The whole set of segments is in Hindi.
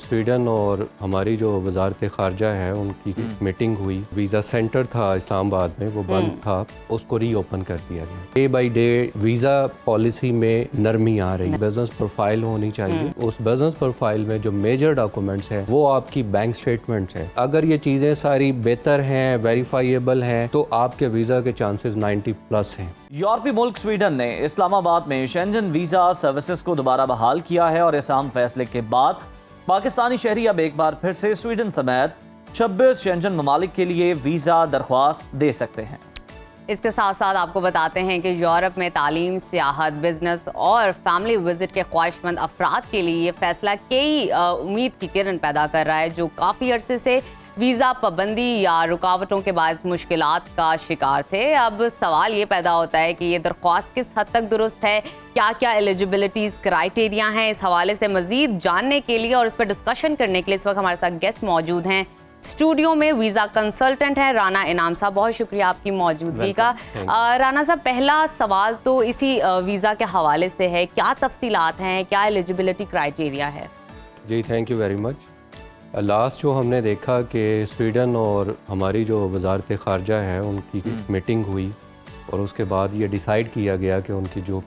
स्वीडन और हमारी जो वजारत ख़ारजा है उनकी मीटिंग हुई। वीज़ा सेंटर था इस्लामाबाद में, वो बंद था, उसको रीओपन कर दिया गया। Day by day visa policy में नरमी आ रही है। बिजनेस प्रोफाइल होनी चाहिए। उस बिजनेस प्रोफाइल में जो मेजर डॉक्यूमेंट्स हैं वो आपकी बैंक स्टेटमेंट्स हैं। अगर ये चीज़ें सारी बेहतर हैं, वेरीफाइएबल हैं, तो आपके वीज़ा के चांसेस 90+ हैं। यूरोपीय मुल्क स्वीडन ने इस्लामाबाद में शेंजन वीजा सर्विसेज को दोबारा बहाल किया है और इस अहम फैसले के बाद पाकिस्तानी शहरी अब एक बार फिर से स्वीडन समेत 26 शेंजन ममालिक के लिए वीजा दरख्वास्त दे सकते हैं। इसके साथ साथ आपको बताते हैं कि यूरोप में तालीम, सियाहत, बिजनेस और फैमिली विजिट के ख्वाहिशमंद अफराद के लिए ये फैसला कई उम्मीद की किरण पैदा कर रहा है, जो काफ़ी अरसे से वीज़ा पाबंदी या रुकावटों के बायस मुश्किलात का शिकार थे। अब सवाल ये पैदा होता है कि ये दरख्वास्त किस हद तक दुरुस्त है, क्या क्या एलिजिबिलिटीज़ क्राइटेरिया हैं। इस हवाले से मज़ीद जानने के लिए और इस पर डिस्कशन करने के लिए इस वक्त हमारे साथ गेस्ट मौजूद हैं। स्टूडियो में वीज़ा कंसल्टेंट है राना इनाम साहब, बहुत शुक्रिया आपकी मौजूदगी का। राना साहब, पहला सवाल तो इसी वीज़ा के हवाले से है, क्या तफसीलात हैं, क्या एलिजिबिलिटी क्राइटेरिया है? जी, thank you very much. Last जो हमने देखा कि स्वीडन और हमारी जो वजारत ख़ारजा है उनकी मीटिंग हुई और उसके बाद ये डिसाइड किया गया कि उनकी जो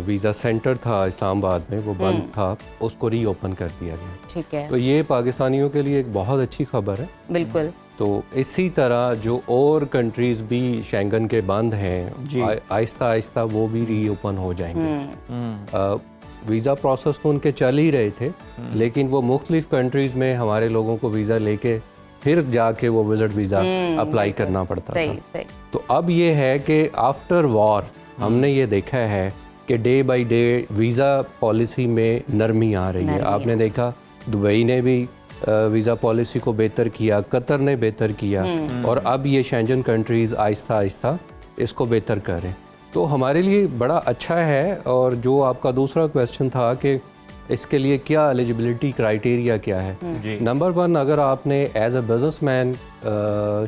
वीज़ा सेंटर था इस्लामाबाद में, वो बंद था, उसको रीओपन कर दिया गया। ठीक है, तो ये पाकिस्तानियों के लिए एक बहुत अच्छी खबर है। बिल्कुल। तो इसी तरह जो और कंट्रीज़ भी शेंगन के बंद हैं, आहिस्ता आहिस्ता वो भी रीओपन हो जाएंगे। वीज़ा प्रोसेस तो उनके चल ही रहे थे, लेकिन वो मुख्तलिफ कंट्रीज़ में हमारे लोगों को वीज़ा लेके फिर जाके वो विजिट वीज़ा अप्लाई करना पड़ता था। तो अब ये है कि आफ्टर वॉर हमने ये देखा है कि day by day visa policy में नरमी आ रही है। आपने देखा दुबई ने भी वीज़ा पॉलिसी को बेहतर किया, कतर ने बेहतर किया, और अब ये शेंजन कंट्रीज़ आहिस्ता आहिस्ता इसको बेहतर कर रहे हैं। तो हमारे लिए बड़ा अच्छा है। और जो आपका दूसरा क्वेश्चन था कि इसके लिए क्या एलिजिबिलिटी क्राइटेरिया क्या है, नंबर 1, अगर आपने एज अ बिजनेसमैन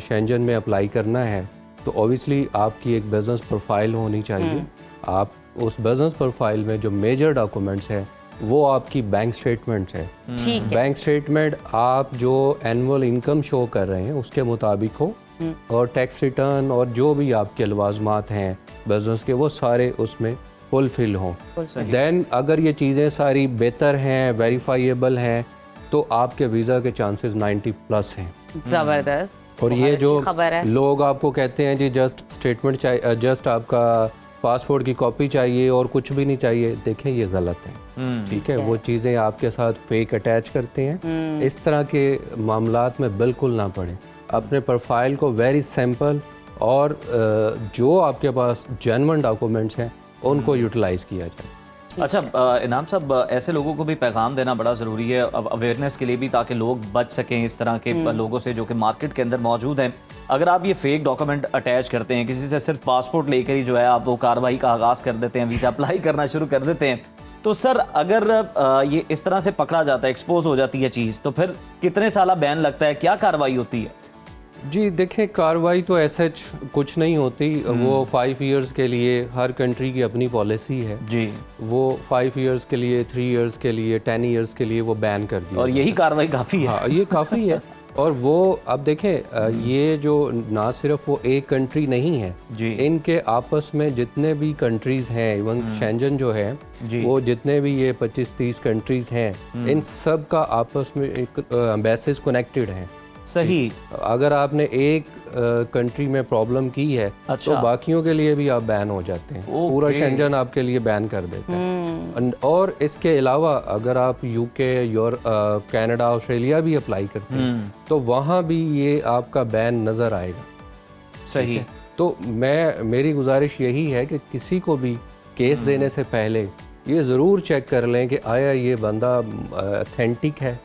शेंजन में अप्लाई करना है तो ऑब्वियसली आपकी एक बिजनेस प्रोफाइल होनी चाहिए। आप उस बिजनेस प्रोफाइल में जो मेजर डॉक्यूमेंट्स हैं वो आपकी बैंक स्टेटमेंट्स हैं। बैंक स्टेटमेंट आप जो एनुअल इनकम शो कर रहे हैं उसके मुताबिक हो, और टैक्स रिटर्न और जो भी आपके लवाजमात हैं बिजनेस के वो सारे उसमें फुलफिल हों। देन अगर ये चीज़ें सारी बेहतर हैं, वेरीफाइएबल हैं, तो आपके वीज़ा के चांसेस 90+ हैं। ज़बरदस्त। और ये जो लोग आपको कहते हैं जी जस्ट स्टेटमेंट चाहिए, जस्ट आपका पासपोर्ट की कॉपी चाहिए और कुछ भी नहीं चाहिए, देखें ये गलत है। ठीक है, वो चीज़ें आपके साथ फेक अटैच करते हैं। इस तरह के मामलात में बिल्कुल ना पड़े। अपने प्रोफाइल को वेरी सिंपल और जो आपके पास जेन्युइन डॉक्यूमेंट्स हैं उनको यूटिलाइज़ किया जाए। अच्छा इनाम साहब, ऐसे लोगों को भी पैगाम देना बड़ा ज़रूरी है अवेयरनेस के लिए भी, ताकि लोग बच सकें इस तरह के लोगों से जो कि मार्केट के अंदर मौजूद हैं। अगर आप ये फेक डॉक्यूमेंट अटैच करते हैं, किसी से सिर्फ पासपोर्ट लेकर ही जो है आप वो कार्रवाई का आगाज़ कर देते हैं, वीज़ा अप्लाई करना शुरू कर देते हैं, तो सर अगर ये इस तरह से पकड़ा जाता है, एक्सपोज हो जाती है चीज़, तो फिर कितने साल बैन लगता है, क्या कार्रवाई होती है? जी देखें, कार्रवाई तो ऐसे कुछ नहीं होती। वो 5 इयर्स के लिए, हर कंट्री की अपनी पॉलिसी है जी, वो 5 इयर्स के लिए, 3 इयर्स के लिए, 10 इयर्स के लिए वो बैन कर दिया। और यही कार्रवाई काफ़ी है। हाँ, ये काफ़ी है। और वो अब देखें, ये जो ना सिर्फ वो एक कंट्री नहीं है जी, इनके आपस में जितने भी कंट्रीज़ हैं, इवन शेंजन जो है वो जितने भी ये 25-30 कंट्रीज़ हैं, इन सब का आपस में एक एम्बेसीज कनेक्टेड है। सही। अगर आपने एक कंट्री में प्रॉब्लम की है तो बाकियों के लिए भी आप बैन हो जाते हैं। पूरा शेंजन आपके लिए बैन कर देते हैं। और इसके अलावा अगर आप यूके, कनाडा, ऑस्ट्रेलिया भी अप्लाई करते हैं तो वहाँ भी ये आपका बैन नज़र आएगा। सही। तो मेरी गुजारिश यही है कि किसी को भी केस देने से पहले ये ज़रूर चेक कर लें कि आया ये बंदा ऑथेंटिक है,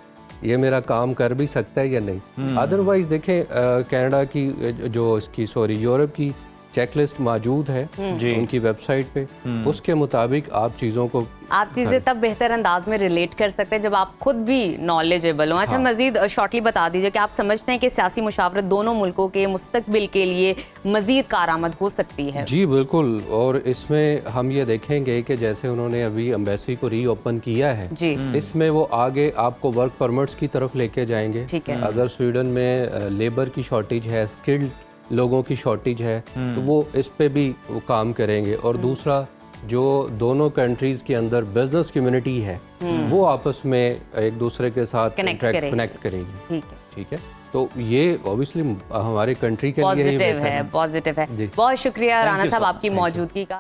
ये मेरा काम कर भी सकता है या नहीं। अदरवाइज देखें, कनाडा की जो इसकी यूरोप की चेकलिस्ट मौजूद है जी। उनकी वेबसाइट पे, उसके मुताबिक आप चीज़ों को आप चीज़ें तब बेहतर अंदाज में रिलेट कर सकते हैं जब आप खुद भी नॉलेजेबल हो। अच्छा, मजीद शॉर्टली बता दीजिए कि आप समझते हैं कि सियासी मुशावरत दोनों मुल्कों के मुस्तकबिल के लिए मजीद कारआमद हो सकती है? जी बिल्कुल, और इसमें हम ये देखेंगे कि जैसे उन्होंने अभी एम्बेसी को रीओपन किया है जी। इसमें वो आगे आपको वर्क परमिट्स की तरफ लेके जाएंगे। ठीक है। अगर स्वीडन में लेबर की शॉर्टेज है, स्किल्ड लोगों की शॉर्टेज है, तो वो इस पे भी वो काम करेंगे। और दूसरा, जो दोनों कंट्रीज के अंदर बिजनेस कम्युनिटी है वो आपस में एक दूसरे के साथ कनेक्ट करेगी। ठीक है, ठीक है, तो ये ऑब्वियसली हमारे कंट्री के लिए ही पॉजिटिव बेहतर है, पॉजिटिव है। जी। बहुत शुक्रिया Thank राना you साहब so आपकी much. Thank you. मौजूदगी का।